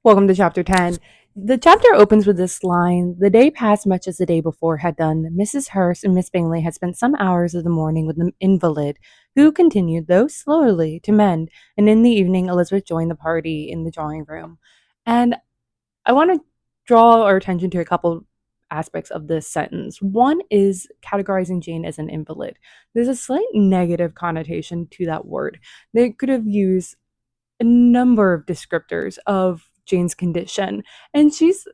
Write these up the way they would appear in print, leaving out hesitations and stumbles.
Welcome to chapter 10. The chapter opens with this line: "The day passed much as the day before had done. Mrs. Hurst and Miss Bingley had spent some hours of the morning with the invalid, who continued, though slowly, to mend, and in the evening Elizabeth joined the party in the drawing room." And I want to draw our attention to a couple aspects of this sentence. One is categorizing Jane as an invalid. There's a slight negative connotation to that word. They could have used a number of descriptors of Jane's condition, and she's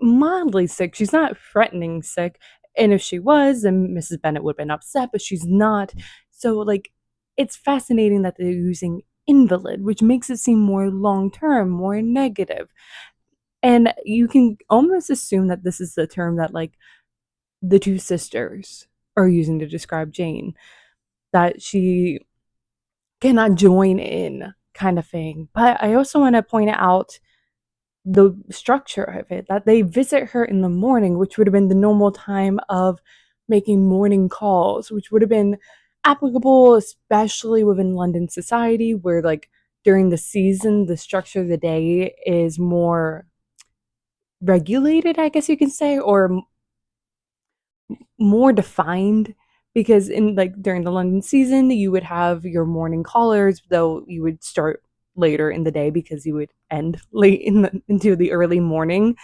mildly sick. She's not threatening sick, and if she was, then Mrs. Bennet would have been upset, but she's not. So, it's fascinating that they're using invalid, which makes it seem more long term, more negative. And you can almost assume that this is the term that, the two sisters are using to describe Jane, that she cannot join in kind of thing. But I also want to point out the structure of it, that they visit her in the morning, which would have been the normal time of making morning calls, which would have been applicable, especially within London society, where during the season, the structure of the day is more regulated, I guess you can say, or more defined, because in during the London season you would have your morning callers, though you would start later in the day because you would end late into the early morning.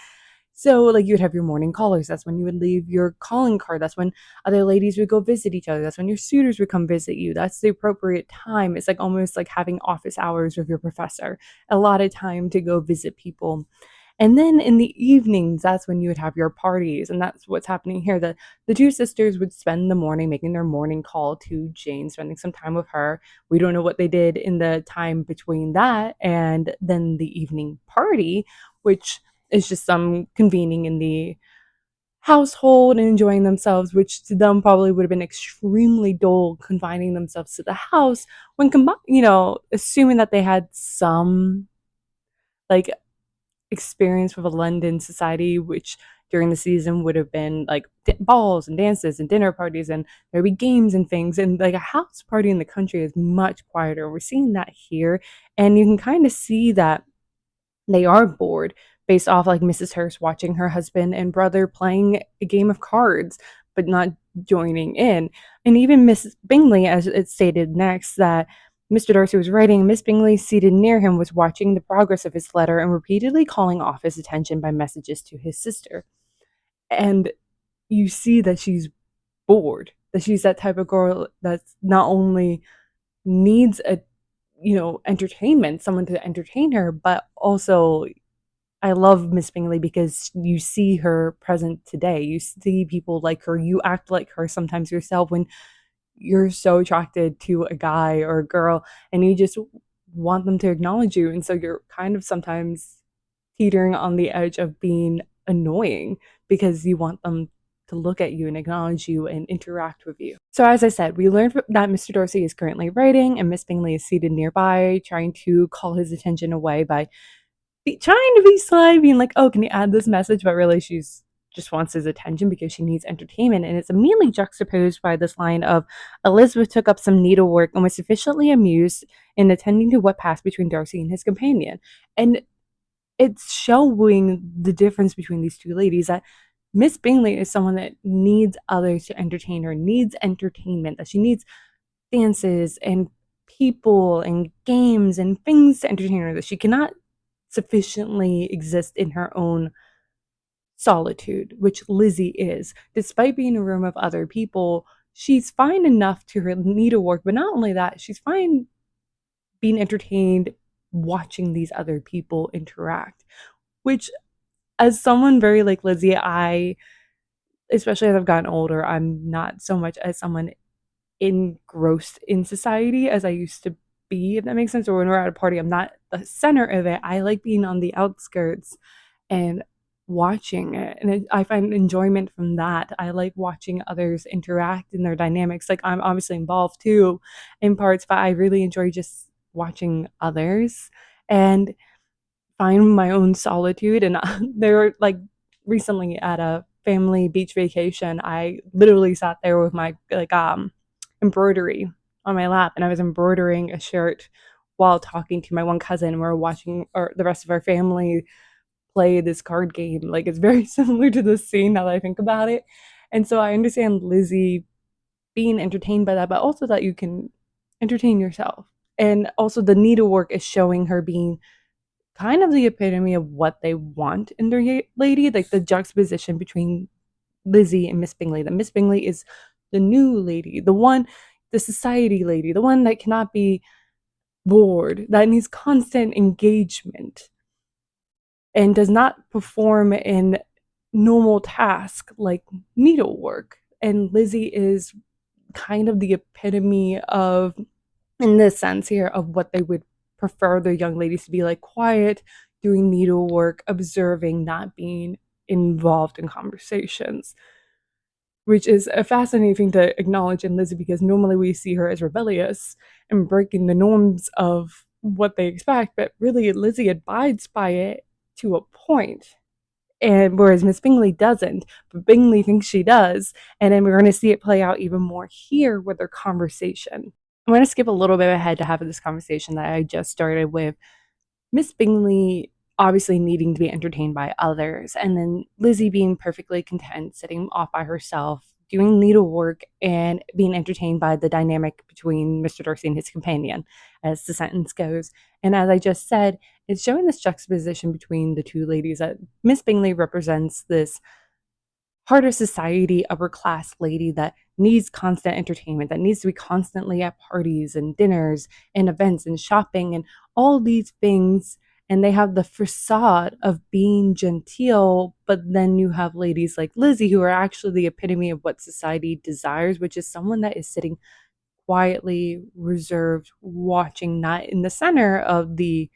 So you would have your morning callers. That's when you would leave your calling card. That's when other ladies would go visit each other. That's when your suitors would come visit you. That's the appropriate time. It's almost like having office hours with your professor. A lot of time to go visit people. And then in the evenings, that's when you would have your parties. And that's what's happening here. The two sisters would spend the morning making their morning call to Jane, spending some time with her. We don't know what they did in the time between that and then the evening party, which is just some convening in the household and enjoying themselves, which to them probably would have been extremely dull, confining themselves to the house when assuming that they had some like experience with a London society, which during the season would have been balls and dances and dinner parties, and there'd be games and things. And a house party in the country is much quieter. We're seeing that here, and you can kind of see that they are bored based off Mrs. Hurst watching her husband and brother playing a game of cards, but not joining in. And even Miss Bingley, as it's stated next, that Mr. Darcy was writing, Miss Bingley, seated near him, was watching the progress of his letter and repeatedly calling off his attention by messages to his sister. And you see that she's bored, that she's that type of girl that's not only needs a entertainment, someone to entertain her, but also I love Miss Bingley because you see her present today. You see people like her. You act like her sometimes yourself when you're so attracted to a guy or a girl and you just want them to acknowledge you. And so you're kind of sometimes teetering on the edge of being annoying because you want them to look at you and acknowledge you and interact with you. So as I said, we learned that Mr. Darcy is currently writing and Miss Bingley is seated nearby, trying to call his attention away by trying to be sly, being like, "Oh, can you add this message?" But really, she's just wants his attention because she needs entertainment. And it's immediately juxtaposed by this line of Elizabeth took up some needlework and was sufficiently amused in attending to what passed between Darcy and his companion. And it's showing the difference between these two ladies, that Miss Bingley is someone that needs others to entertain her, needs entertainment, that she needs dances and people and games and things to entertain her, that she cannot sufficiently exist in her own solitude, which Lizzie is. Despite being in a room of other people, she's fine enough to her needlework, but not only that, she's fine being entertained watching these other people interact, which as someone very like Lizzie, especially as I've gotten older, I'm not so much as someone engrossed in society as I used to be, if that makes sense. Or when we're at a party, I'm not the center of it. I like being on the outskirts and watching it. And I find enjoyment from that. I like watching others interact in their dynamics. I'm obviously involved too in parts, but I really enjoy just watching others and find my own solitude. And they were recently at a family beach vacation, I literally sat there with my embroidery on my lap, and I was embroidering a shirt while talking to my one cousin. We were watching the rest of our family play this card game. Like, it's very similar to the scene now that I think about it. And so I understand Lizzie being entertained by that, but also that you can entertain yourself. And also the needlework is showing her being kind of the epitome of what they want in their lady, like the juxtaposition between Lizzie and Miss Bingley. That Miss Bingley is the new lady, the one, the society lady, the one that cannot be bored, that needs constant engagement and does not perform in normal task like needlework. And Lizzie is kind of the epitome of, in this sense here, of what they would prefer their young ladies to be, like quiet, doing needlework, observing, not being involved in conversations, which is a fascinating thing to acknowledge in Lizzie, because normally we see her as rebellious and breaking the norms of what they expect, but really Lizzie abides by it to a point. And whereas Miss Bingley doesn't, but Bingley thinks she does. And then we're going to see it play out even more here with their conversation. I'm going to skip a little bit ahead to have this conversation that I just started with Miss Bingley obviously needing to be entertained by others, and then Lizzie being perfectly content sitting off by herself, doing needlework and being entertained by the dynamic between Mr. Darcy and his companion, as the sentence goes. And as I just said, it's showing this juxtaposition between the two ladies, that Miss Bingley represents this harder society, upper class lady that needs constant entertainment, that needs to be constantly at parties and dinners and events and shopping and all these things. And they have the facade of being genteel, but then you have ladies like Lizzie who are actually the epitome of what society desires, which is someone that is sitting quietly, reserved, watching, not in the center of the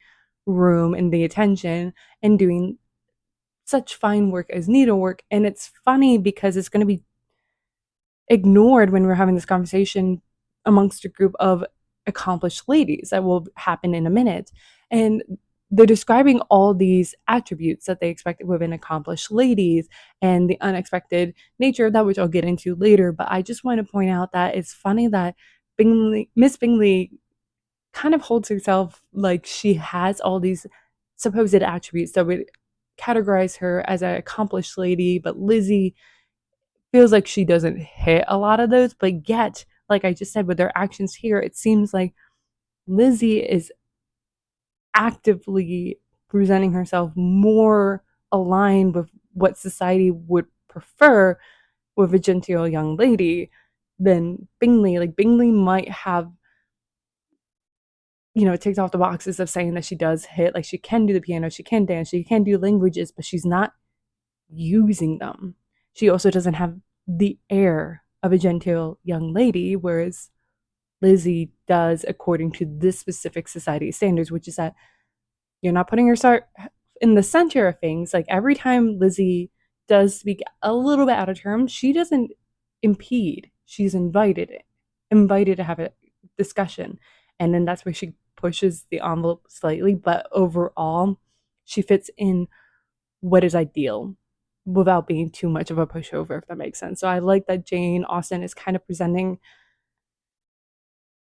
room and the attention, and doing such fine work as needlework. And it's funny because it's going to be ignored when we're having this conversation amongst a group of accomplished ladies that will happen in a minute. And they're describing all these attributes that they expect within accomplished ladies and the unexpected nature of that, which I'll get into later. But I just want to point out that it's funny that Miss Bingley kind of holds herself like she has all these supposed attributes that would categorize her as an accomplished lady, but Lizzie feels like she doesn't hit a lot of those. But yet, like I just said, with their actions here, it seems like Lizzie is actively presenting herself more aligned with what society would prefer with a genteel young lady than Bingley. Like, Bingley might have, ticked off the boxes of saying that she does hit, like she can do the piano, she can dance, she can do languages, but she's not using them. She also doesn't have the air of a genteel young lady, whereas Lizzie does, according to this specific society standards, which is that you're not putting yourself in the center of things. Like, every time Lizzie does speak a little bit out of term, she doesn't impede. She's invited to have a discussion. And then that's where she pushes the envelope slightly, but overall, she fits in what is ideal without being too much of a pushover, if that makes sense. So I like that Jane Austen is kind of presenting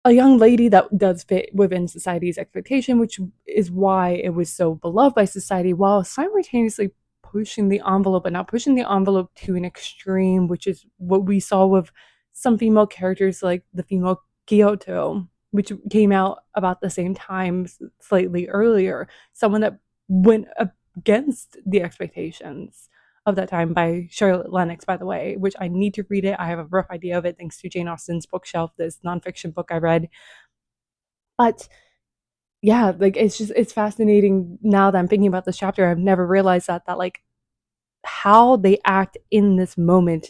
a young lady that does fit within society's expectation, which is why it was so beloved by society, while simultaneously pushing the envelope, but not pushing the envelope to an extreme, which is what we saw with some female characters like the female Kyoto, which came out about the same time, slightly earlier. Someone that went against the expectations of that time, by Charlotte Lennox, by the way, which I need to read it. I have a rough idea of it thanks to Jane Austen's bookshelf, this nonfiction book I read. But yeah, like, it's fascinating now that I'm thinking about this chapter. I've never realized that like how they act in this moment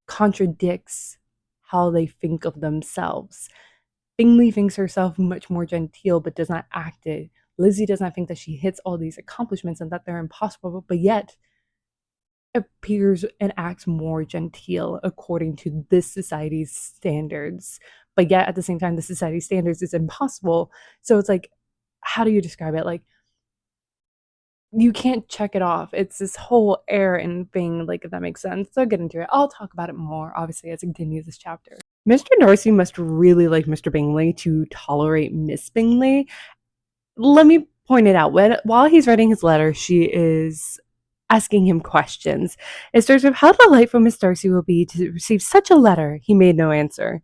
contradicts how they think of themselves. Bingley thinks herself much more genteel, but does not act it. Lizzie does not think that she hits all these accomplishments and that they're impossible, but yet appears and acts more genteel according to this society's standards. But yet at the same time, the society standards is impossible. So it's like, how do you describe it? Like, you can't check it off. It's this whole air and thing, like, if that makes sense. So I'll get into it. I'll talk about it more, obviously, as I continue this chapter. Mr. Darcy must really like Mr. Bingley to tolerate Miss Bingley. Let me pointed out, while he's writing his letter, she is asking him questions. It starts with, "How delightful Miss Darcy will be to receive such a letter." He made no answer.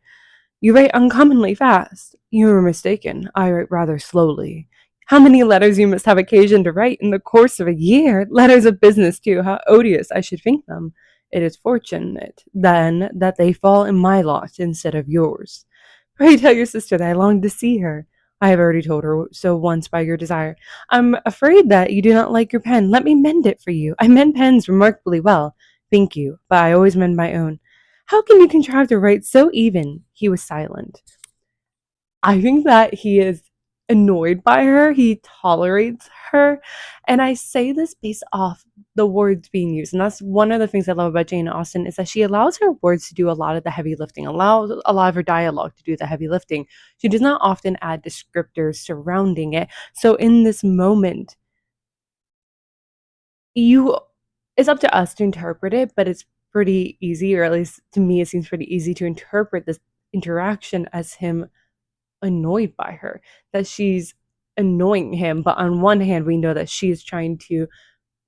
"You write uncommonly fast." "You are mistaken. I write rather slowly." "How many letters you must have occasion to write in the course of a year! Letters of business, too. How odious I should think them. It is fortunate, then, that they fall in my lot instead of yours. Pray tell your sister that I long to see her." "I have already told her so once by your desire." "I'm afraid that you do not like your pen. Let me mend it for you. I mend pens remarkably well." "Thank you, but I always mend my own." "How can you contrive to write so even?" He was silent. I think that he is annoyed by her. He tolerates her. And I say this based off the words being used. And that's one of the things I love about Jane Austen is that she allows her words to do a lot of the heavy lifting, allows a lot of her dialogue to do the heavy lifting. She does not often add descriptors surrounding it. So in this moment, you it's up to us to interpret it, but it's pretty easy, or at least to me it seems pretty easy to interpret this interaction as him annoyed by her, that she's annoying him. But on one hand, we know that she's trying to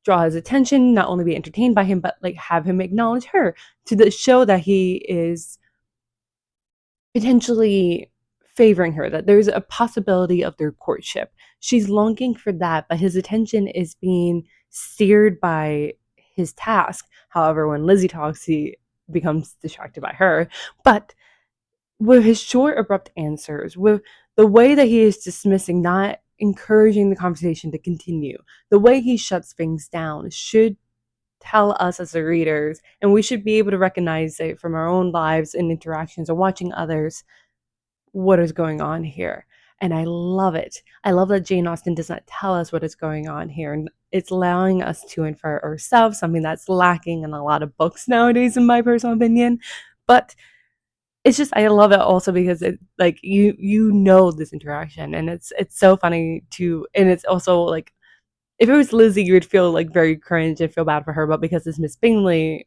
draw his attention, not only be entertained by him, but like have him acknowledge her to show that he is potentially favoring her, that there's a possibility of their courtship. She's longing for that, but his attention is being steered by his task. However, when Lizzie talks, he becomes distracted by her. But with his short, abrupt answers, with the way that he is dismissing, not encouraging the conversation to continue, the way he shuts things down should tell us as the readers, and we should be able to recognize it from our own lives and interactions or watching others, what is going on here. And I love it. I love that Jane Austen does not tell us what is going on here. And it's allowing us to infer ourselves, something that's lacking in a lot of books nowadays, in my personal opinion. But it's just I love it also because it like you know this interaction, and it's so funny to, and it's also like if it was Lizzie you would feel like very cringe and feel bad for her, but because it's Miss Bingley,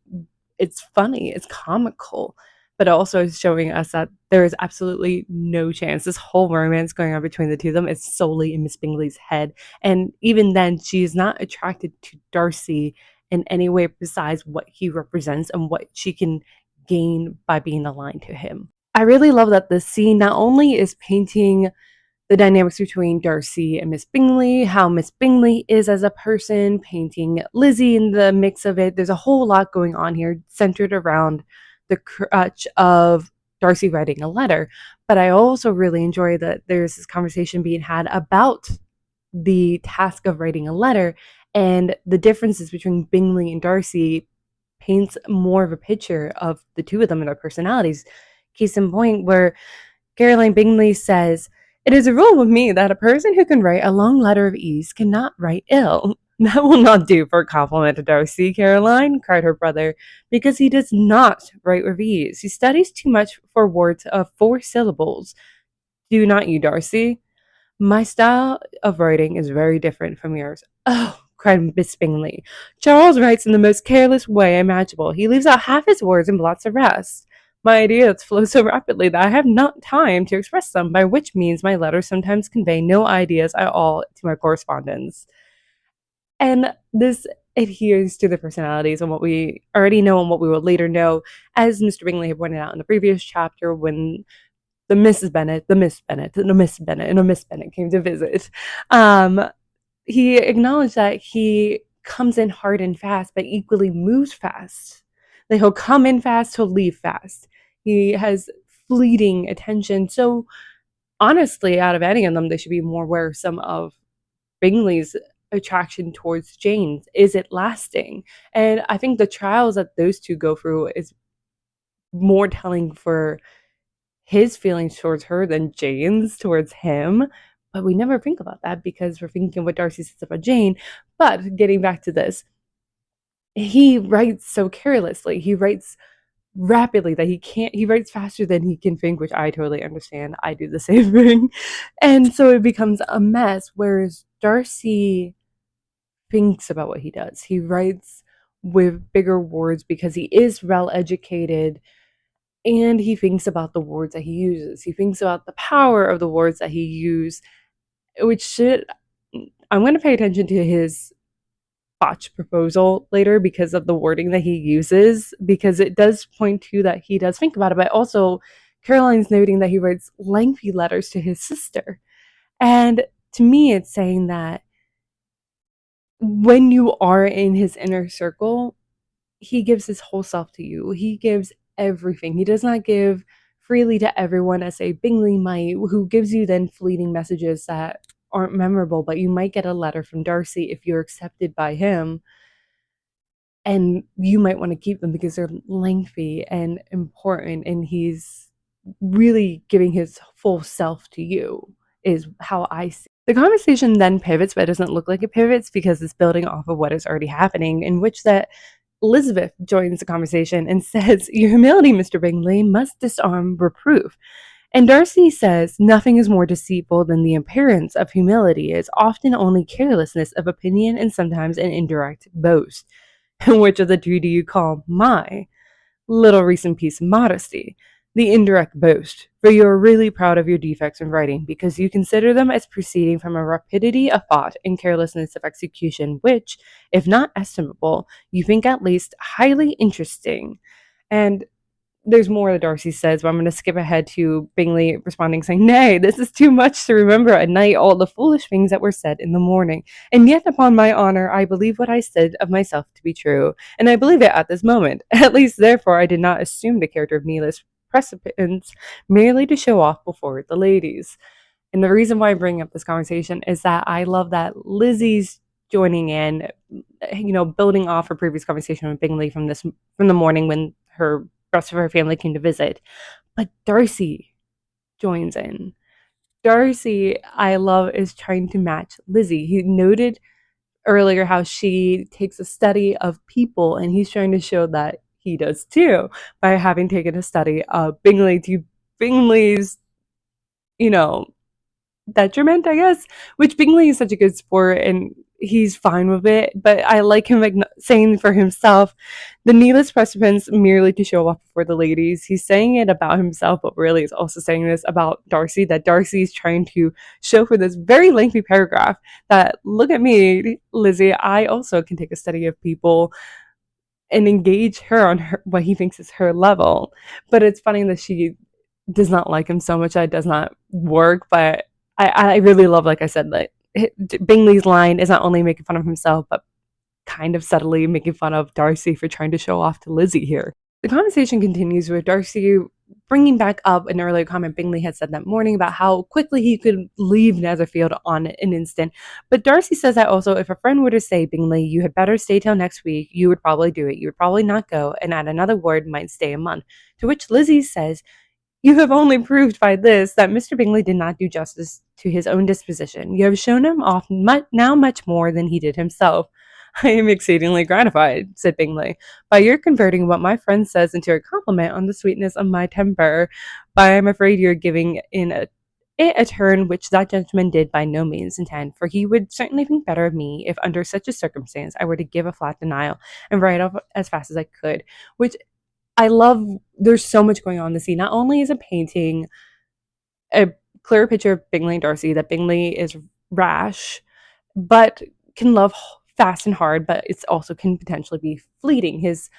it's funny, it's comical, but it also is showing us that there is absolutely no chance this whole romance going on between the two of them is solely in Miss Bingley's head. And even then she's not attracted to Darcy in any way besides what he represents and what she can gain by being aligned to him. I really love that this scene not only is painting the dynamics between Darcy and Miss Bingley, how Miss Bingley is as a person, painting Lizzie in the mix of it. There's a whole lot going on here centered around the crutch of Darcy writing a letter. But I also really enjoy that there's this conversation being had about the task of writing a letter, and the differences between Bingley and Darcy paints more of a picture of the two of them and their personalities. Case in point, where Caroline Bingley says, "It is a rule with me that a person who can write a long letter of ease cannot write ill." "That will not do for a compliment to Darcy, Caroline," cried her brother, "because he does not write with ease. He studies too much for words of 4 syllables. Do not you, Darcy?" "My style of writing is very different from yours." "Oh," cried Miss Bingley, "Charles writes in the most careless way imaginable. He leaves out half his words and blots the rest. My ideas flow so rapidly that I have not time to express them, by which means my letters sometimes convey no ideas at all to my correspondents." And this adheres to the personalities and what we already know and what we will later know, as Mr. Bingley had pointed out in the previous chapter when the Miss Bennet, and a Miss Bennet came to visit. Um, he acknowledged that he comes in hard and fast, but equally moves fast. Like he'll come in fast, he'll leave fast. He has fleeting attention. So honestly, out of any of them, they should be more aware some of Bingley's attraction towards Jane. Is it lasting? And I think the trials that those two go through is more telling for his feelings towards her than Jane's towards him. But we never think about that because we're thinking what Darcy says about Jane. But getting back to this, he writes so carelessly. He writes rapidly that he writes faster than he can think, which I totally understand. I do the same thing. And so it becomes a mess. Whereas Darcy thinks about what he does. He writes with bigger words because he is well educated, and he thinks about the words that he uses. He thinks about the power of the words that he uses, which should I'm going to pay attention to his botched proposal later because of the wording that he uses, because it does point to that he does think about it, but also Caroline's noting that he writes lengthy letters to his sister. And to me, it's saying that when you are in his inner circle, he gives his whole self to you. He gives everything. He does not give freely to everyone as a Bingley might, who gives you then fleeting messages that aren't memorable, but you might get a letter from Darcy if you're accepted by him, and you might want to keep them because they're lengthy and important, and he's really giving his full self to you, is how I see it. The conversation then pivots, but it doesn't look like it pivots because it's building off of what is already happening, in which that Elizabeth joins the conversation and says, "Your humility, Mr. Bingley, must disarm reproof." And Darcy says, "Nothing is more deceitful than the appearance of humility. It's often only carelessness of opinion and sometimes an indirect boast." Which of the two do you call my little recent piece of modesty? The indirect boast, for you are really proud of your defects in writing, because you consider them as proceeding from a rapidity of thought and carelessness of execution, which, if not estimable, you think at least highly interesting. And there's more that Darcy says, but I'm going to skip ahead to Bingley responding, saying, "Nay, this is too much to remember at night all the foolish things that were said in the morning. And yet, upon my honor, I believe what I said of myself to be true, and I believe it at this moment. At least, therefore, I did not assume the character of Neelis Precipitance merely to show off before the ladies." And the reason why I bring up this conversation is that I love that Lizzie's joining in, building off her previous conversation with Bingley from the morning when her rest of her family came to visit. But Darcy joins in. Darcy, I love, is trying to match Lizzie. He noted earlier how she takes a study of people, and he's trying to show that he does too by having taken a study of Bingley to Bingley's, you know, detriment, I guess, which Bingley is such a good sport and he's fine with it. But I like him saying for himself, the needless precedence merely to show off before the ladies. He's saying it about himself, but really is also saying this about Darcy, that Darcy is trying to show for this very lengthy paragraph that, look at me, Lizzie, I also can take a study of people and engage her on what he thinks is her level. But it's funny that she does not like him so much that it does not work. But I really love, like I said, that Bingley's line is not only making fun of himself, but kind of subtly making fun of Darcy for trying to show off to Lizzie here. The conversation continues with Darcy bringing back up an earlier comment Bingley had said that morning about how quickly he could leave Netherfield on an instant. But Darcy says that also, if a friend were to say, "Bingley, you had better stay till next week," you would probably do it. You would probably not go, and add another word, might stay a month. To which Lizzie says, "You have only proved by this that Mr. Bingley did not do justice to his own disposition. You have shown him off now much more than he did himself." "I am exceedingly gratified," said Bingley, "by your converting what my friend says into a compliment on the sweetness of my temper. But I am afraid you are giving a turn which that gentleman did by no means intend, for he would certainly think better of me if under such a circumstance I were to give a flat denial and write off as fast as I could," which I love. There's so much going on in the scene. Not only is it painting a clear picture of Bingley and Darcy, that Bingley is rash, but can love fast and hard, but it's also can potentially be fleeting. His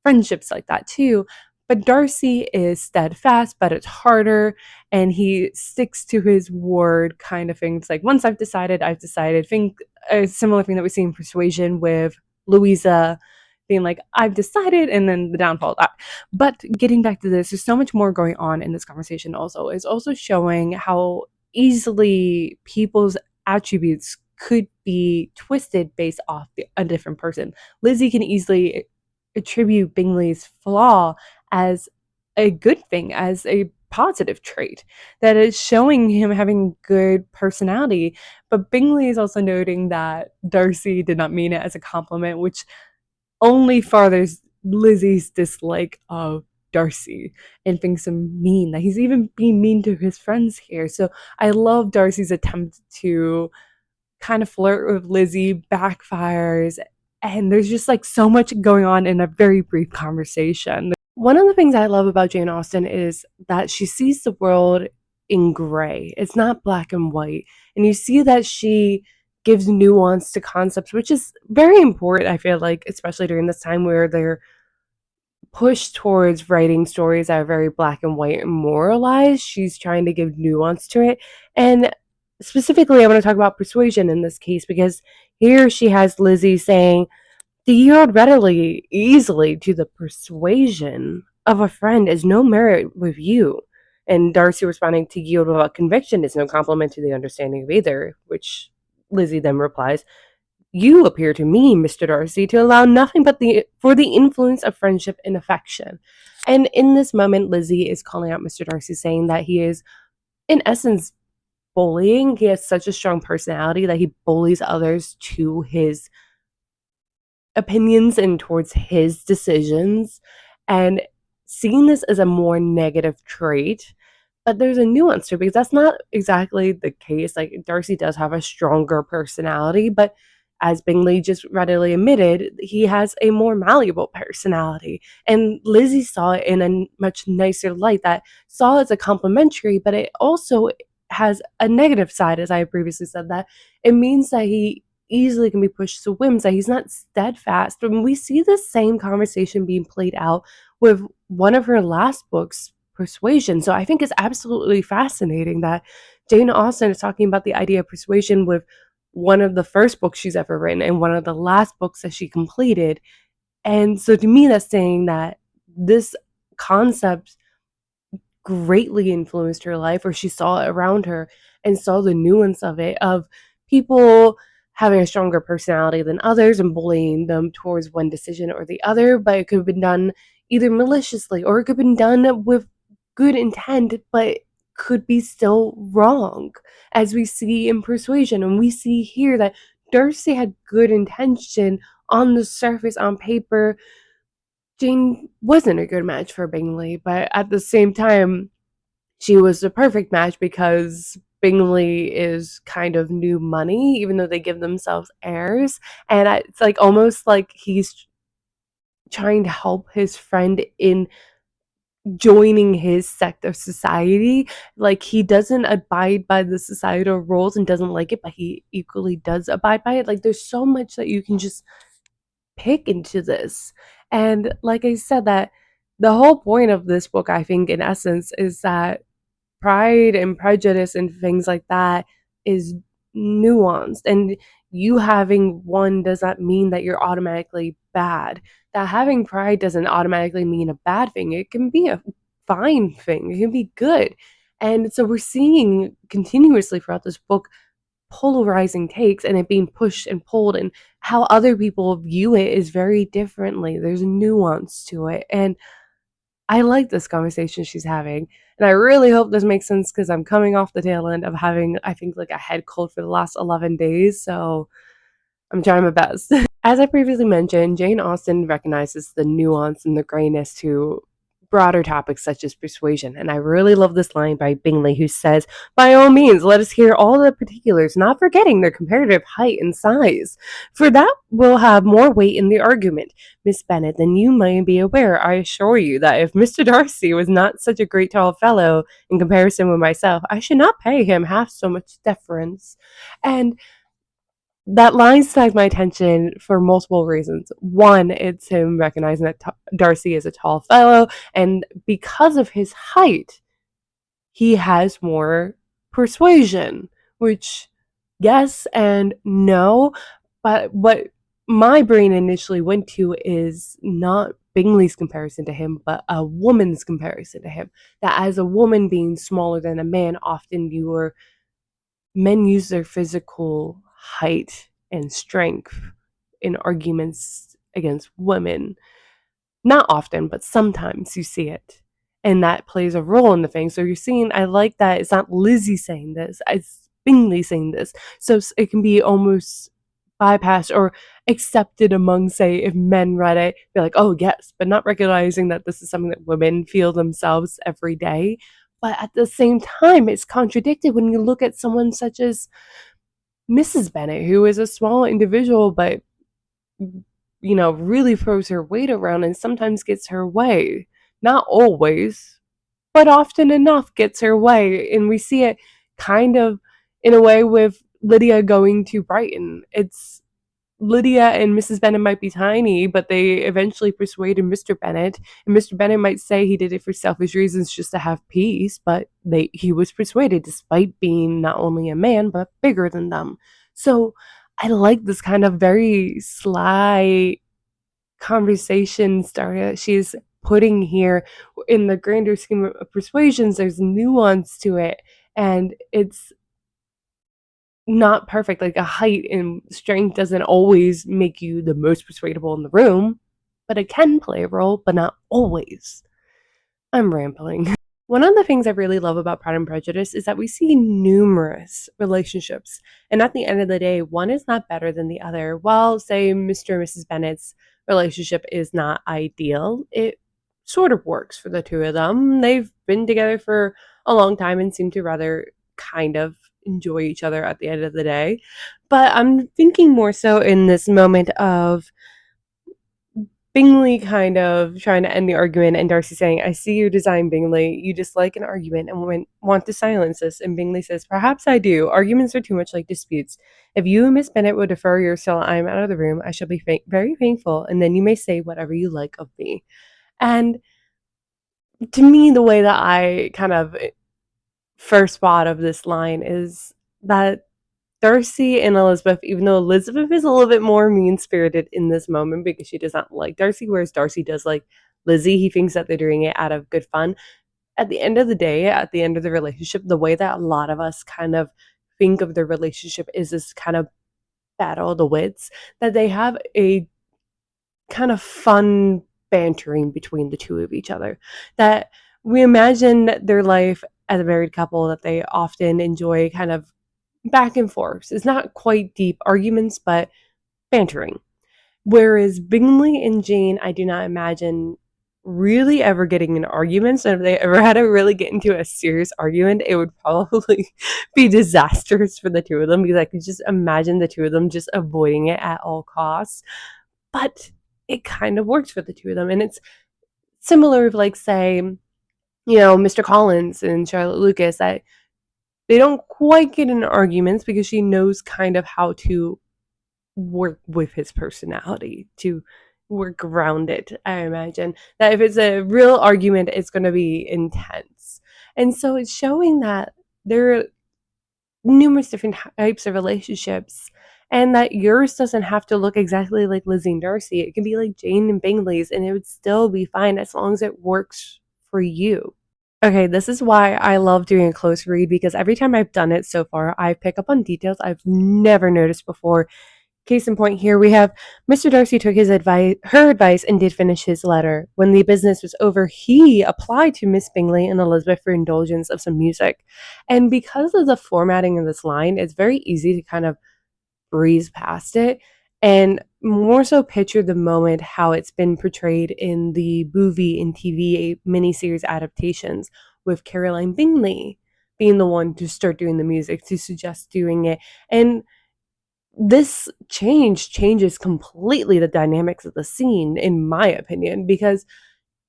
friendships like that too. But Darcy is steadfast, but it's harder, and he sticks to his word kind of thing. It's like, once I've decided, I've decided. Think a similar thing that we see in Persuasion with Louisa being like, "I've decided," and then the downfall of that. But getting back to this, there's so much more going on in this conversation also. It's also showing how easily people's attributes could be twisted based off a different person. Lizzie can easily attribute Bingley's flaw as a good thing, as a positive trait that is showing him having good personality. But Bingley is also noting that Darcy did not mean it as a compliment, which only furthers Lizzie's dislike of Darcy and thinks him mean, that he's even being mean to his friends here. So I love Darcy's attempt to kind of flirt with Lizzie, backfires, and there's just like so much going on in a very brief conversation. One of the things I love about Jane Austen is that she sees the world in gray. It's not black and white. And you see that she gives nuance to concepts, which is very important, I feel like, especially during this time where they're pushed towards writing stories that are very black and white and moralized. She's trying to give nuance to it. And specifically, I want to talk about persuasion in this case because here she has Lizzie saying, to yield readily, easily to the persuasion of a friend is no merit with you. And Darcy responding, to yield without conviction is no compliment to the understanding of either, which Lizzie then replies, you appear to me, Mr. Darcy, to allow nothing but the influence of friendship and affection. And in this moment, Lizzie is calling out Mr. Darcy, saying that he is, in essence, bullying. He has such a strong personality that he bullies others to his opinions and towards his decisions. And seeing this as a more negative trait, but there's a nuance to it because that's not exactly the case. Like Darcy does have a stronger personality, but as Bingley just readily admitted, he has a more malleable personality. And Lizzie saw it in a much nicer light that saw it as a complimentary, but it also has a negative side, as I previously said, that it means that he easily can be pushed to whims, that he's not steadfast. And we see the same conversation being played out with one of her last books, Persuasion. So I think it's absolutely fascinating that Jane Austen is talking about the idea of persuasion with one of the first books she's ever written and one of the last books that she completed. And so to me, that's saying that this concept greatly influenced her life, or she saw it around her and saw the nuance of it, of people having a stronger personality than others and bullying them towards one decision or the other. But it could have been done either maliciously or it could have been done with good intent, but could be still wrong, as we see in Persuasion. And we see here that Darcy had good intention on the surface, on paper. Jane wasn't a good match for Bingley, but at the same time, she was the perfect match because Bingley is kind of new money, even though they give themselves heirs. And it's like almost like he's trying to help his friend in joining his sect of society. Like he doesn't abide by the societal rules and doesn't like it, but he equally does abide by it. Like there's so much that you can just pick into this. And like I said, that the whole point of this book, I think, in essence, is that Pride and Prejudice and things like that is nuanced. And you having one does not mean that you're automatically bad. That having pride doesn't automatically mean a bad thing. It can be a fine thing, it can be good. And so we're seeing continuously throughout this book polarizing takes and it being pushed and pulled, and how other people view it is very differently. There's nuance to it. And I like this conversation she's having. And I really hope this makes sense because I'm coming off the tail end of having, I think, like a head cold for the last 11 days. So I'm trying my best. As I previously mentioned, Jane Austen recognizes the nuance and the grayness to broader topics such as persuasion. And I really love this line by Bingley, who says, by all means, let us hear all the particulars, not forgetting their comparative height and size, for that will have more weight in the argument, Miss Bennet, than you may be aware. I assure you that if Mr. Darcy was not such a great tall fellow in comparison with myself, I should not pay him half so much deference. And that line snagged my attention for multiple reasons. One, it's him recognizing that Darcy is a tall fellow, and because of his height, he has more persuasion, which, yes and no. But what my brain initially went to is not Bingley's comparison to him, but a woman's comparison to him. That as a woman being smaller than a man, often men use their physical height and strength in arguments against women. Not often, but sometimes you see it. And that plays a role in the thing. So you're seeing, I like that it's not Lizzie saying this, it's Bingley saying this. So it can be almost bypassed or accepted among, say, if men read it, be like, oh, yes, but not recognizing that this is something that women feel themselves every day. But at the same time, it's contradicted when you look at someone such as Mrs. Bennet, who is a small individual, but really throws her weight around and sometimes gets her way. Not always, but often enough gets her way. And we see it kind of in a way with Lydia going to Brighton. It's Lydia and Mrs. Bennet might be tiny, but they eventually persuaded Mr. Bennet, and Mr. Bennet might say he did it for selfish reasons just to have peace, but he was persuaded despite being not only a man but bigger than them. So I like this kind of very sly conversation starter she's putting here in the grander scheme of persuasions. There's nuance to it, and it's not perfect. Like a height and strength doesn't always make you the most persuadable in the room, but it can play a role, but not always. I'm rambling. One of the things I really love about Pride and Prejudice is that we see numerous relationships, and at the end of the day, one is not better than the other. While, say, Mr. and Mrs. Bennet's relationship is not ideal, it sort of works for the two of them. They've been together for a long time and seem to rather kind of enjoy each other at the end of the day. But I'm thinking more so in this moment of Bingley kind of trying to end the argument and Darcy saying, I see your design, Bingley. You dislike an argument and want to silence us. And Bingley says, perhaps I do. Arguments are too much like disputes. If you and Miss Bennet would defer yourself, I am out of the room. I shall be very thankful, and then you may say whatever you like of me. And to me, the way that I kind of first thought of this line is that Darcy and Elizabeth, even though Elizabeth is a little bit more mean spirited in this moment because she does not like Darcy, whereas Darcy does like Lizzie. He thinks that they're doing it out of good fun. At the end of the day, at the end of the relationship, the way that a lot of us kind of think of their relationship is this kind of battle of the wits, that they have a kind of fun bantering between the two of each other. That we imagine their life as a married couple, that they often enjoy kind of back and forth. It's not quite deep arguments, but bantering. Whereas Bingley and Jane, I do not imagine really ever getting in arguments. And if they ever had to really get into a serious argument, it would probably be disastrous for the two of them, because I could just imagine the two of them just avoiding it at all costs. But it kind of works for the two of them. And it's similar, like, say, Mr. Collins and Charlotte Lucas, that they don't quite get in arguments because she knows kind of how to work with his personality, to work around it. I imagine that if it's a real argument, it's going to be intense. And so it's showing that there are numerous different types of relationships, and that yours doesn't have to look exactly like Lizzie and Darcy. It can be like Jane and Bingley's, and it would still be fine as long as it works for you. Okay, this is why I love doing a close read, because every time I've done it so far, I pick up on details I've never noticed before. Case in point, here we have Mr. Darcy took her advice, and did finish his letter. When the business was over, he applied to Miss Bingley and Elizabeth for indulgence of some music. And because of the formatting of this line, it's very easy to kind of breeze past it and more so picture the moment how it's been portrayed in the movie and TV miniseries adaptations, with Caroline Bingley being the one to start doing the music, to suggest doing it. And this changes completely the dynamics of the scene, in my opinion, because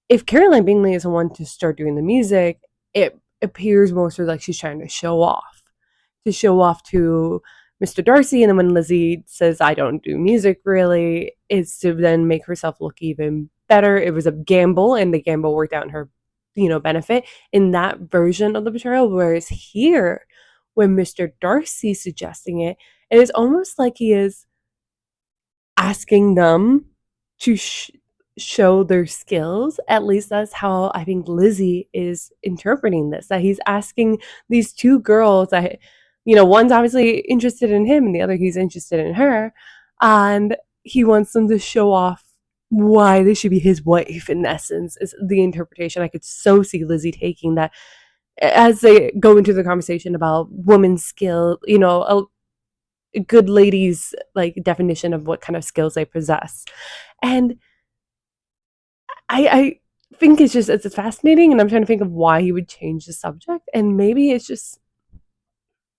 if Caroline Bingley is the one to start doing the music, it appears more so like she's trying to show off, to Mr. Darcy. And then when Lizzie says, I don't do music really, it's to then make herself look even better. It was a gamble, and the gamble worked out in her, benefit in that version of the portrayal. Whereas here, when Mr. Darcy's suggesting it, it is almost like he is asking them to show their skills. At least that's how I think Lizzie is interpreting this, that he's asking these two girls that, one's obviously interested in him and the other he's interested in her, and he wants them to show off why they should be his wife, in essence, is the interpretation I could so see Lizzie taking that, as they go into the conversation about women's skill, a good lady's like definition of what kind of skills they possess. And I think it's fascinating, and I'm trying to think of why he would change the subject. And maybe it's just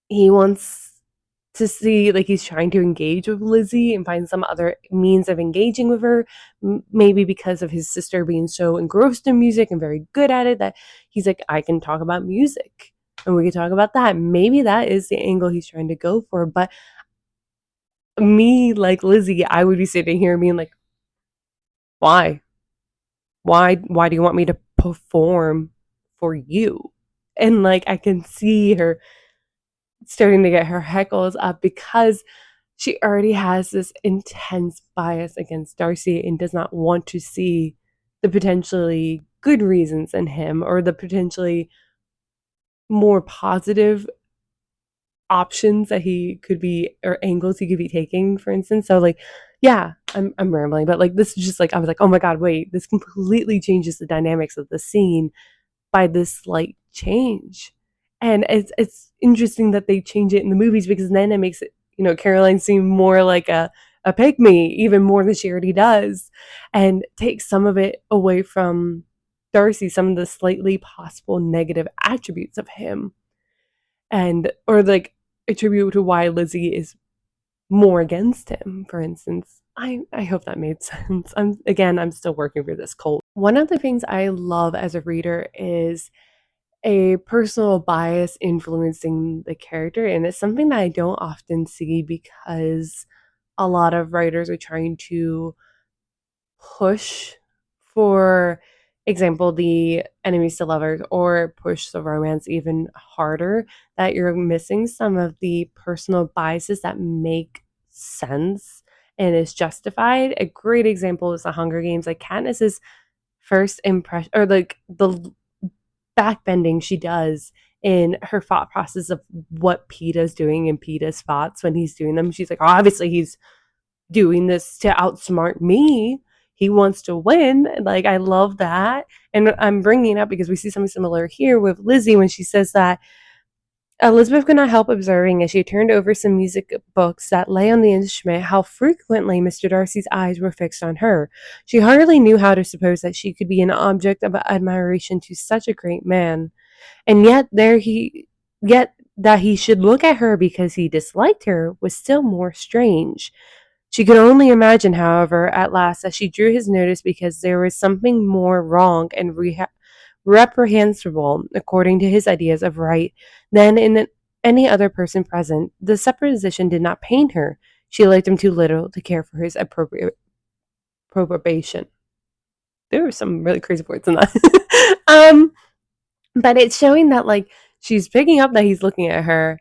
he wants to see, like, he's trying to engage with Lizzie and find some other means of engaging with her. Maybe because of his sister being so engrossed in music and very good at it, that he's like, I can talk about music. And we could talk about that. Maybe that is the angle he's trying to go for. But me, like Lizzie, I would be sitting here being like, why? Why do you want me to perform for you? And like I can see her starting to get her heckles up because she already has this intense bias against Darcy and does not want to see the potentially good reasons in him or the potentially more positive options that he could be or angles he could be taking, for instance. So like, yeah, I'm rambling, but like this is just like I was like, oh my god, wait, this completely changes the dynamics of the scene by this slight change. And it's interesting that they change it in the movies because then it makes it, Caroline seem more like a pygmy, even more than she already does, and takes some of it away from Darcy, some of the slightly possible negative attributes of him. And or like attribute to why Lizzie is more against him, for instance. I hope that made sense. I'm still working through this cold. One of the things I love as a reader is a personal bias influencing the character, and it's something that I don't often see because a lot of writers are trying to push, for example, the enemies to lovers, or push the romance even harder, that you're missing some of the personal biases that make sense and is justified. A great example is the Hunger Games. Like Katniss's first impression, or like the backbending she does in her thought process of what Peeta's doing in Peeta's thoughts when he's doing them. She's like, oh, obviously he's doing this to outsmart me. He wants to win. Like, I love that. And I'm bringing it up because we see something similar here with Lizzie when she says that Elizabeth could not help observing as she turned over some music books that lay on the instrument how frequently Mr. Darcy's eyes were fixed on her. She hardly knew how to suppose that she could be an object of admiration to such a great man. And yet that he should look at her because he disliked her was still more strange. She could only imagine, however, at last that she drew his notice because there was something more wrong and reprehensible, according to his ideas of right, than in any other person present. The supposition did not pain her. She liked him too little to care for his approbation. There were some really crazy words in that. But it's showing that like she's picking up that he's looking at her,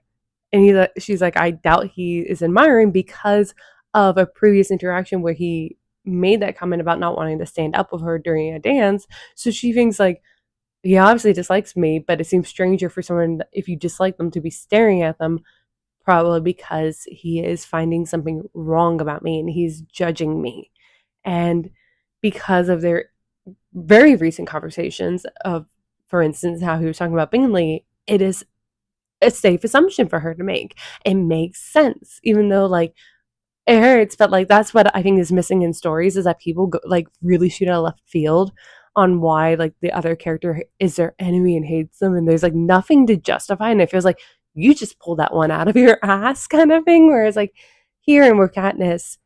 and she's like, I doubt he is admiring because of a previous interaction where he made that comment about not wanting to stand up with her during a dance. So she thinks like he obviously dislikes me, but it seems stranger for someone, if you dislike them, to be staring at them, probably because he is finding something wrong about me and he's judging me. And because of their very recent conversations of, for instance, how he was talking about Bingley, it is a safe assumption for her to make. It makes sense, even though like it hurts, but like that's what I think is missing in stories, is that people go, like really shoot out of left field on why like the other character is their enemy and hates them, and there's like nothing to justify, and it feels like you just pulled that one out of your ass kind of thing. Whereas like here in with Katniss,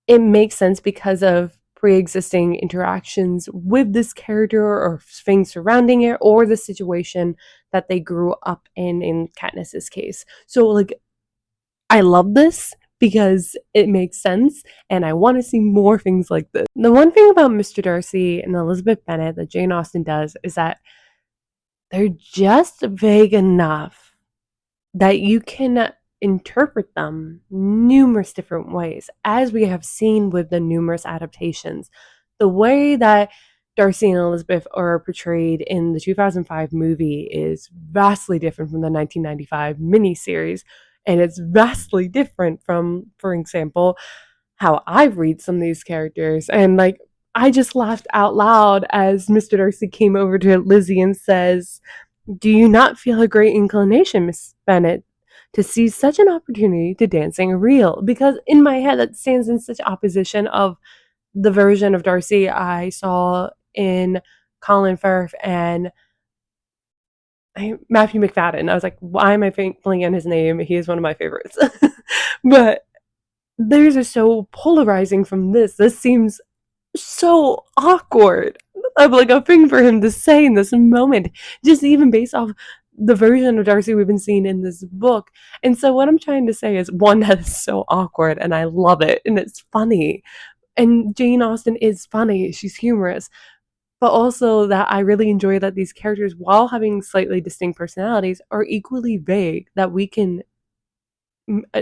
it makes sense because of pre-existing interactions with this character or things surrounding it or the situation that they grew up in Katniss's case. So like I love this because it makes sense and I want to see more things like this. The one thing about Mr. Darcy and Elizabeth Bennet that Jane Austen does is that they're just vague enough that you can interpret them numerous different ways, as we have seen with the numerous adaptations. The way that Darcy and Elizabeth are portrayed in the 2005 movie is vastly different from the 1995 miniseries, and it's vastly different from, for example, how I read some of these characters. And like, I just laughed out loud as Mr. Darcy came over to Lizzie and says, do you not feel a great inclination, Miss Bennet, to seize such an opportunity to dancing real? Because in my head, that stands in such opposition of the version of Darcy I saw in Colin Firth and Matthew McFadden. I was like, why am I blanking on his name? He is one of my favorites. But theirs are so polarizing from this. This seems so awkward of like a thing for him to say in this moment, just even based off the version of Darcy we've been seeing in this book. And so what I'm trying to say is, one, that is so awkward and I love it and it's funny. And Jane Austen is funny. She's humorous. But also that I really enjoy that these characters, while having slightly distinct personalities, are equally vague, that we can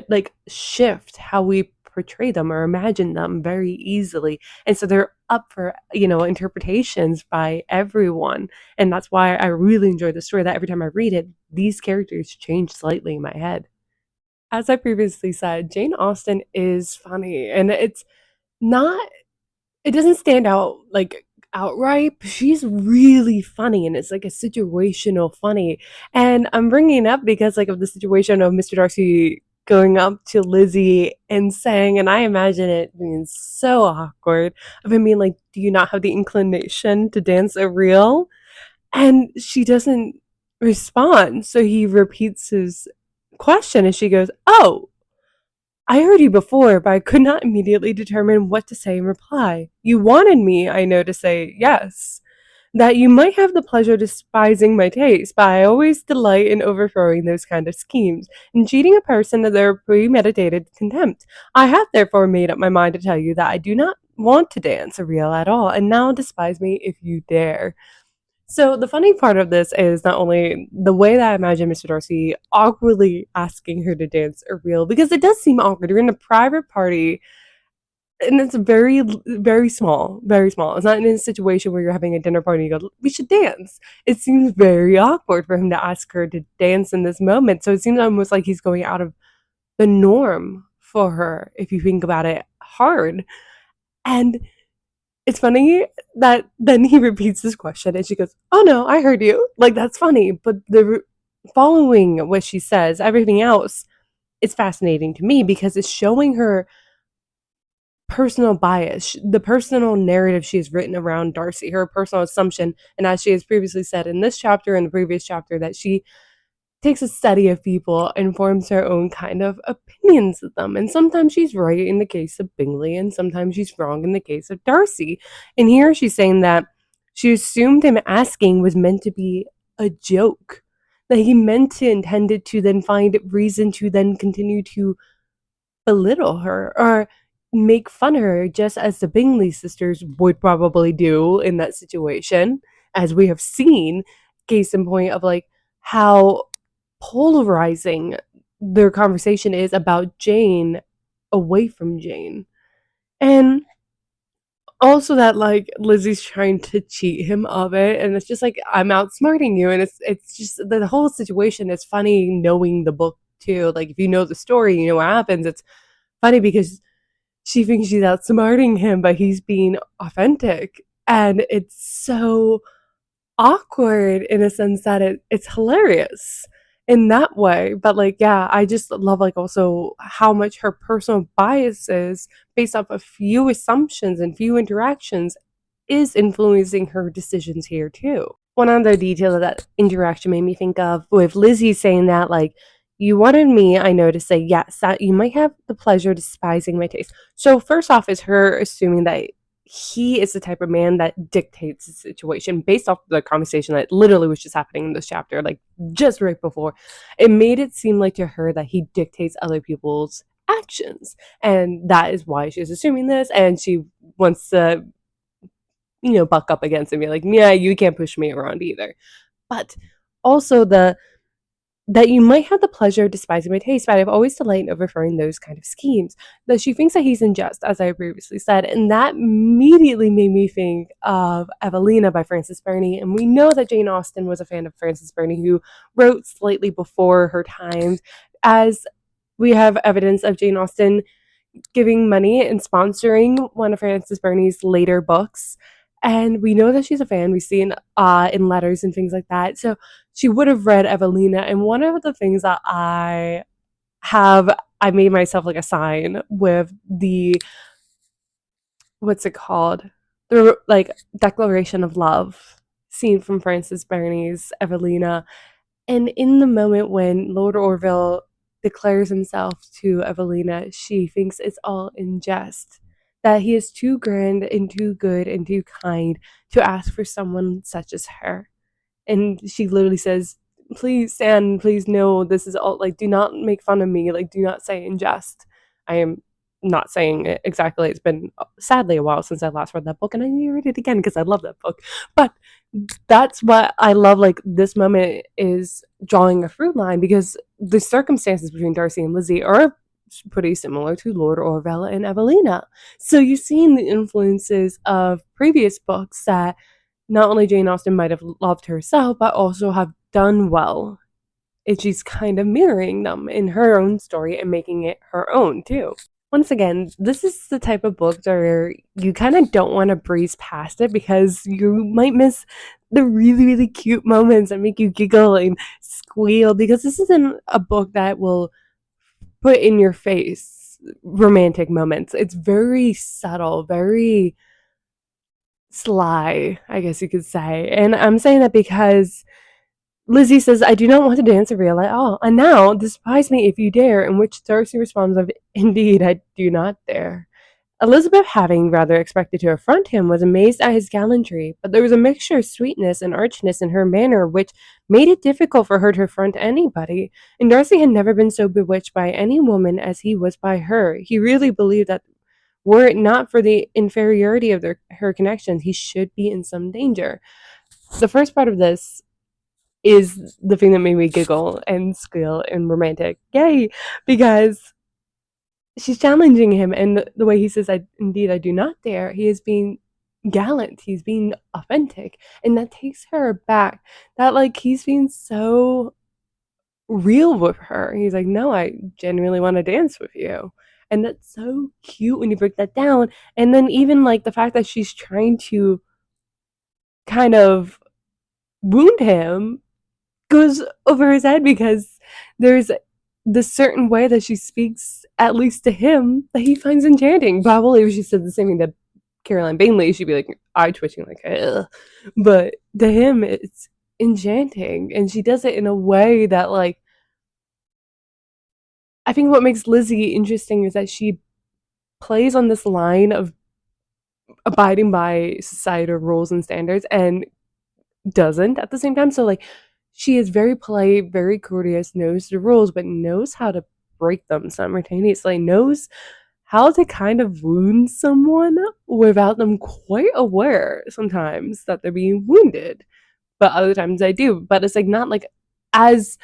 like shift how we portray them or imagine them very easily. And so they're up for, interpretations by everyone. And that's why I really enjoy the story, that every time I read it, these characters change slightly in my head. As I previously said, Jane Austen is funny, and not it doesn't stand out like outright, but she's really funny, and it's like a situational funny. And I'm bringing it up because like of the situation of Mr. Darcy going up to Lizzie and saying, and I imagine it being so awkward, of him being like, "Do you not have the inclination to dance a reel?" And she doesn't respond, so he repeats his question, and she goes, "Oh, I heard you before, but I could not immediately determine what to say in reply. You wanted me, I know, to say yes, that you might have the pleasure of despising my taste, but I always delight in overthrowing those kind of schemes, and cheating a person of their premeditated contempt. I have therefore made up my mind to tell you that I do not want to dance a reel at all, and now despise me if you dare." So the funny part of this is not only the way that I imagine Mr. Darcy awkwardly asking her to dance a reel, because it does seem awkward. You're in a private party, and it's very, very small, very small. It's not in a situation where you're having a dinner party and you go, "We should dance." It seems very awkward for him to ask her to dance in this moment. So it seems almost like he's going out of the norm for her, if you think about it hard. And it's funny that then he repeats this question and she goes, "Oh no, I heard you." Like, that's funny. But following what she says, everything else is fascinating to me because it's showing her personal bias, the personal narrative she has written around Darcy, her personal assumption. And as she has previously said in this chapter and the previous chapter, that she takes a study of people and forms her own kind of opinions of them. And sometimes she's right in the case of Bingley, and sometimes she's wrong in the case of Darcy. And here she's saying that she assumed him asking was meant to be a joke, that he meant to intend it to then find reason to then continue to belittle her or make fun of her, just as the Bingley sisters would probably do in that situation, as we have seen. Case in point of like how polarizing their conversation is about Jane away from Jane. And also that like Lizzie's trying to cheat him of it, and it's just like, I'm outsmarting you, and it's just the whole situation is funny knowing the book too. Like if you know the story, you know what happens. It's funny because she thinks she's outsmarting him, but he's being authentic. And it's so awkward in a sense that it's hilarious in that way. But like, yeah, I just love like also how much her personal biases based off of few assumptions and few interactions is influencing her decisions here too. One other detail of that interaction made me think of with Lizzie saying that like, "You wanted me, I know, to say yes, that you might have the pleasure of despising my taste." So first off is her assuming that he is the type of man that dictates the situation based off the conversation that literally was just happening in this chapter, like just right before. It made it seem like to her that he dictates other people's actions. And that is why she's assuming this. And she wants to, buck up against him and be like, "Yeah, you can't push me around either." But also that you might have the pleasure of despising my taste, but I've always delighted in overthrowing those kind of schemes. That she thinks that he's unjust, as I previously said, and that immediately made me think of Evelina by Frances Burney. And we know that Jane Austen was a fan of Frances Burney, who wrote slightly before her times, as we have evidence of Jane Austen giving money and sponsoring one of Frances Burney's later books. And we know that she's a fan. We've seen in letters and things like that. So she would have read Evelina. And one of the things that I made myself like a sign with the, what's it called? The like declaration of love scene from Frances Burney's Evelina. And in the moment when Lord Orville declares himself to Evelina, she thinks it's all in jest, that he is too grand and too good and too kind to ask for someone such as her. And she literally says, please, Stan, please, no, this is all, like, do not make fun of me, like, do not say in jest. I am not saying it exactly. It's been sadly a while since I last read that book, and I need to read it again because I love that book. But that's what I love. Like, this moment is drawing a through line because the circumstances between Darcy and Lizzie are pretty similar to Lord Orville and Evelina. So you've seen the influences of previous books that not only Jane Austen might have loved herself, but also have done well. And she's kind of mirroring them in her own story and making it her own too. Once again, this is the type of book where you kind of don't want to breeze past it because you might miss the really, really cute moments that make you giggle and squeal, because this isn't a book that will put in your face romantic moments. It's very subtle, very sly, I guess you could say. And I'm saying that because Lizzie says, I do not want to dance a reel at all. And now, despise me if you dare, in which Darcy responds of, indeed, I do not dare. Elizabeth, having rather expected to affront him, was amazed at his gallantry, but there was a mixture of sweetness and archness in her manner which made it difficult for her to affront anybody, and Darcy had never been so bewitched by any woman as he was by her. He really believed that were it not for the inferiority of her connections, he should be in some danger. The first part of this is the thing that made me giggle and squeal and romantic. Yay! Because she's challenging him, and the way he says, I do not dare, he is being gallant, he's being authentic, and that takes her back. That, like, he's being so real with her. He's like, no, I genuinely want to dance with you. And that's so cute when you break that down. And then even like the fact that she's trying to kind of wound him goes over his head because there's the certain way that she speaks, at least to him, that he finds enchanting. Probably if she said the same thing to Caroline Bainley, she'd be like eye twitching, like, ugh. But to him, it's enchanting. And she does it in a way that, like, I think what makes Lizzie interesting is that she plays on this line of abiding by societal rules and standards and doesn't at the same time. So, like, she is very polite, very courteous, knows the rules, but knows how to break them simultaneously, knows how to kind of wound someone without them quite aware sometimes that they're being wounded. But other times they do. But it's like not like as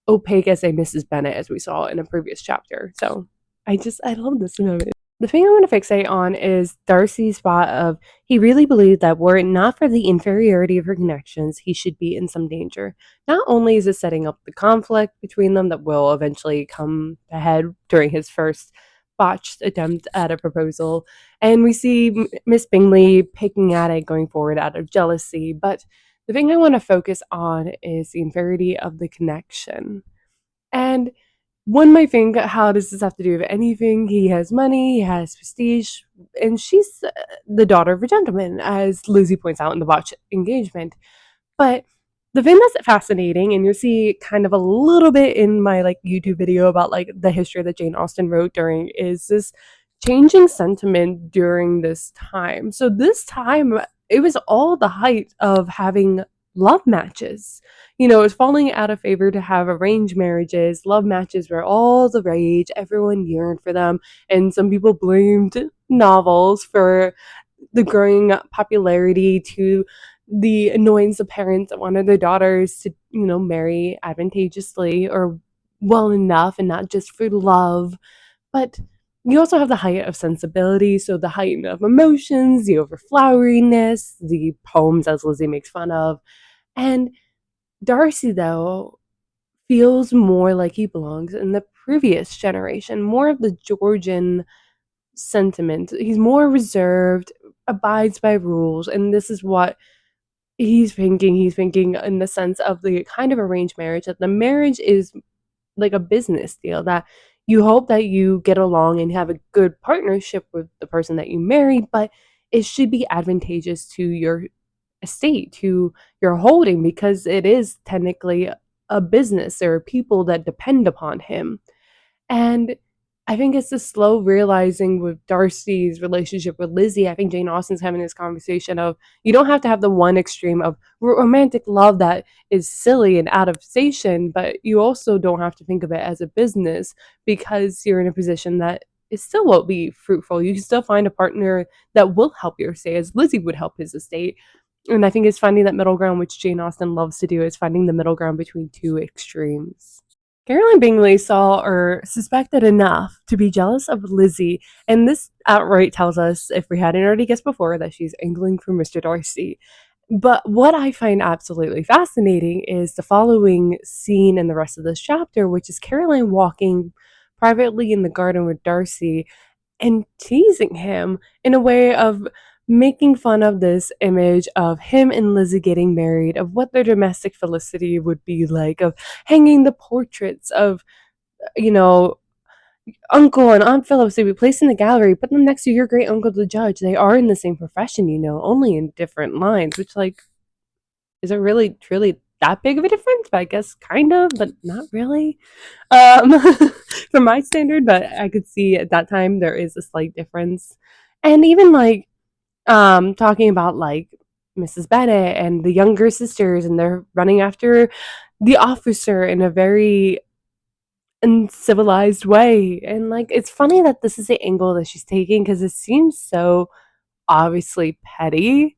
opaque as a Mrs. Bennet as we saw in a previous chapter. So I love this moment. The thing I want to fixate on is Darcy's spot of he really believed that were it not for the inferiority of her connections, he should be in some danger. Not only is it setting up the conflict between them that will eventually come ahead during his first botched attempt at a proposal, and we see Miss Bingley picking at it going forward out of jealousy, but the thing I want to focus on is the inferiority of the connection. And one might think, how does this have to do with anything? He has money, he has prestige, and she's the daughter of a gentleman, as Lizzie points out in the botch engagement. But the thing that's fascinating, and you'll see kind of a little bit in my like YouTube video about like the history that Jane Austen wrote during, is this changing sentiment during this time. So this time, it was all the height of having love matches. You know, it was falling out of favor to have arranged marriages. Love matches were all the rage. Everyone yearned for them. And some people blamed novels for the growing popularity, to the annoyance of parents that wanted their daughters to, you know, marry advantageously or well enough and not just for love. But you also have the height of sensibility, so the height of emotions, the overfloweriness, the poems as Lizzie makes fun of. And Darcy, though, feels more like he belongs in the previous generation, more of the Georgian sentiment. He's more reserved, abides by rules, and this is what he's thinking. He's thinking in the sense of the kind of arranged marriage, that the marriage is like a business deal, that you hope that you get along and have a good partnership with the person that you marry, but it should be advantageous to your estate, to your holding, because it is technically a business. There are people that depend upon him. And I think it's the slow realizing with Darcy's relationship with Lizzie. I think Jane Austen's having this conversation of you don't have to have the one extreme of romantic love that is silly and out of station, but you also don't have to think of it as a business because you're in a position that it still won't be fruitful. You can still find a partner that will help your estate, as Lizzie would help his estate. And I think it's finding that middle ground, which Jane Austen loves to do, is finding the middle ground between two extremes. Caroline Bingley saw or suspected enough to be jealous of Lizzie, and this outright tells us, if we hadn't already guessed before, that she's angling for Mr. Darcy. But what I find absolutely fascinating is the following scene in the rest of this chapter, which is Caroline walking privately in the garden with Darcy and teasing him in a way of making fun of this image of him and Lizzie getting married, of what their domestic felicity would be like, of hanging the portraits of, you know, Uncle and Aunt Phillips to be placed in the gallery, put them next to your great uncle the judge. They are in the same profession, only in different lines, which, like, is it really, truly that big of a difference? But I guess kind of, but not really. Um, from my standard, but I could see at that time there is a slight difference. And even like talking about like Mrs. Bennet and the younger sisters, and they're running after the officer in a very uncivilized way. And like it's funny that this is the angle that she's taking because it seems so obviously petty,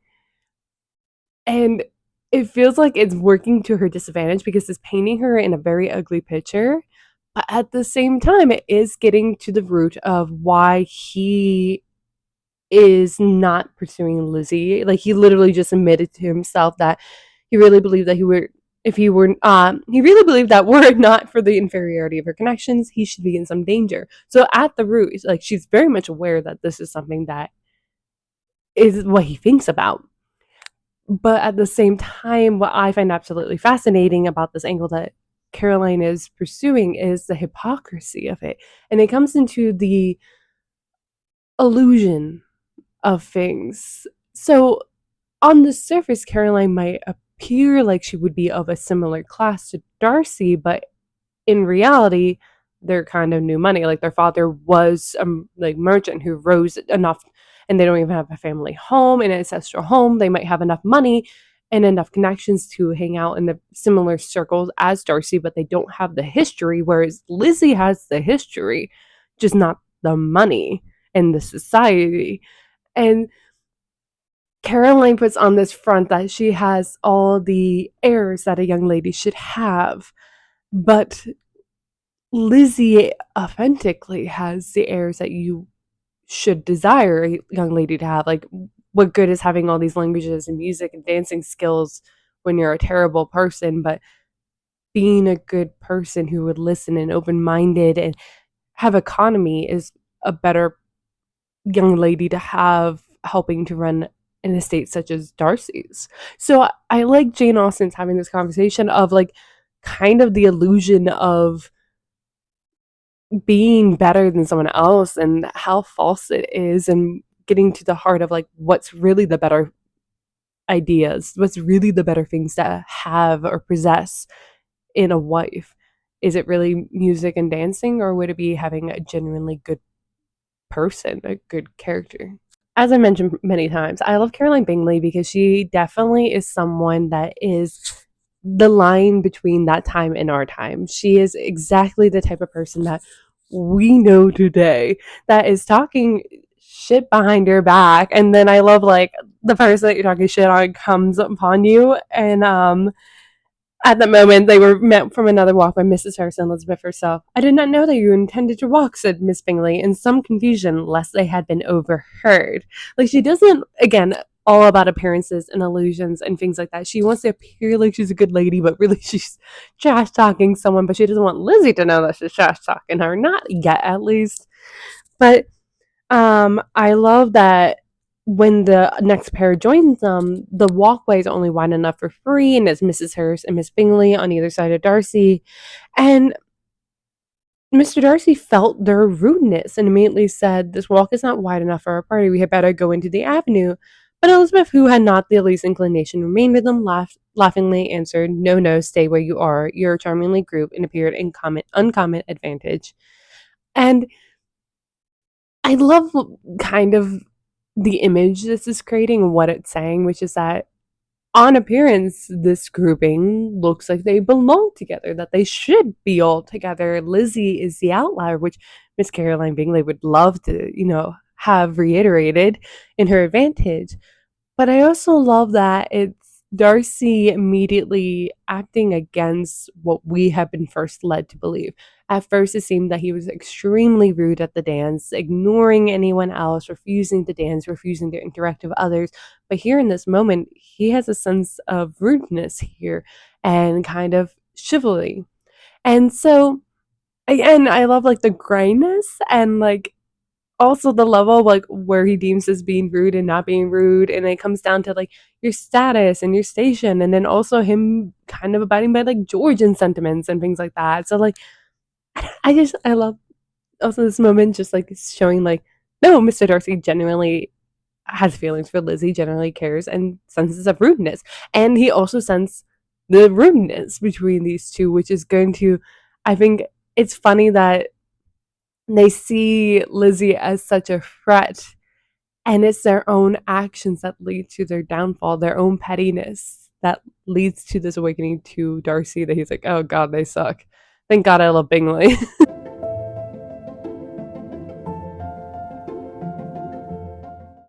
and it feels like it's working to her disadvantage because it's painting her in a very ugly picture. But at the same time, it is getting to the root of why he is not pursuing Lizzie. Like he literally just admitted to himself that he really believed that he really believed that were it not for the inferiority of her connections, he should be in some danger. So at the root, it's like she's very much aware that this is something that is what he thinks about. But at the same time, what I find absolutely fascinating about this angle that Caroline is pursuing is the hypocrisy of it. And it comes into the illusion of things. So, on the surface, Caroline might appear like she would be of a similar class to Darcy, but in reality, they're kind of new money. Like their father was a like merchant who rose enough, and they don't even have a family home, an ancestral home. They might have enough money and enough connections to hang out in the similar circles as Darcy, but they don't have the history. Whereas Lizzie has the history, just not the money and the society. And Caroline puts on this front that she has all the airs that a young lady should have, but Lizzie authentically has the airs that you should desire a young lady to have. Like, what good is having all these languages and music and dancing skills when you're a terrible person? But being a good person who would listen and open minded and have economy is a better young lady to have helping to run an estate such as Darcy's. So I like Jane Austen's having this conversation of like kind of the illusion of being better than someone else and how false it is, and getting to the heart of like what's really the better ideas, what's really the better things to have or possess in a wife. Is it really music and dancing, or would it be having a genuinely good person, a good character? As I mentioned many times, I love Caroline Bingley because she definitely is someone that is the line between that time and our time. She is exactly the type of person that we know today that is talking shit behind your back. And then I love like the person that you're talking shit on comes upon you. And at that moment, they were met from another walk by Mrs. Harrison Elizabeth herself. "I did not know that you intended to walk," said Miss Bingley, in some confusion lest they had been overheard. Like, she doesn't, again, all about appearances and illusions and things like that. She wants to appear like she's a good lady, but really she's trash talking someone, but she doesn't want Lizzie to know that she's trash talking her. Not yet, at least. But I love that when the next pair joins them, the walkway is only wide enough for free, and it's Mrs. Hurst and Miss Bingley on either side of Darcy. And Mr. Darcy felt their rudeness and immediately said, "This walk is not wide enough for our party. We had better go into the avenue." But Elizabeth, who had not the least inclination to remain with them, laughingly answered, "No, no, stay where you are. You're charmingly grouped and appeared in uncommon advantage." And I love kind of the image this is creating and what it's saying, which is that on appearance, this grouping looks like they belong together, that they should be all together. Lizzie is the outlier, which Miss Caroline Bingley would love to, have reiterated in her advantage. But I also love that it's Darcy immediately acting against what we have been first led to believe. At first, it seemed that he was extremely rude at the dance, ignoring anyone else, refusing to dance, refusing to interact with others. But here in this moment, he has a sense of rudeness here and kind of chivalry. And so, again, I love like the grayness and like also the level of like where he deems as being rude and not being rude, and it comes down to like your status and your station, and then also him kind of abiding by like Georgian sentiments and things like that. So like I love also this moment just like showing like no, Mr. Darcy genuinely has feelings for Lizzie, generally cares and senses of rudeness, and he also senses the rudeness between these two, which is going to, I think it's funny that they see Lizzie as such a threat, and it's their own actions that lead to their downfall, their own pettiness that leads to this awakening to Darcy that he's like, oh God, they suck. Thank God I love Bingley.